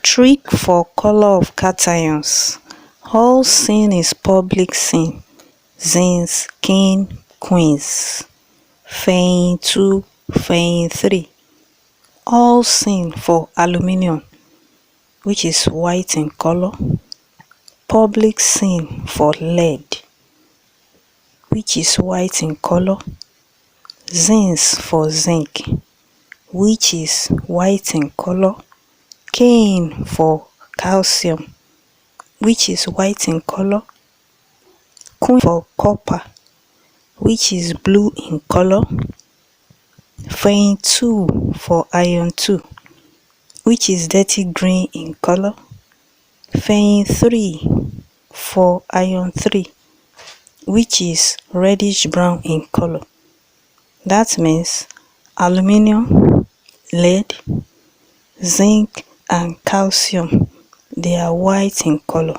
Trick for color of cations. All sin is public sin. Zins, king, queens. Fein 2, fein 3. All sin for aluminium, which is white in color. Public sin for lead, which is white in color. Zins for zinc, which is white in color. Cane for calcium, which is white in color. Queen for copper, which is blue in color. Fein 2 for iron 2, which is dirty green in color. Fein 3 for iron 3, which is reddish brown in color. That means aluminium, lead, zinc and calcium, they are white in color.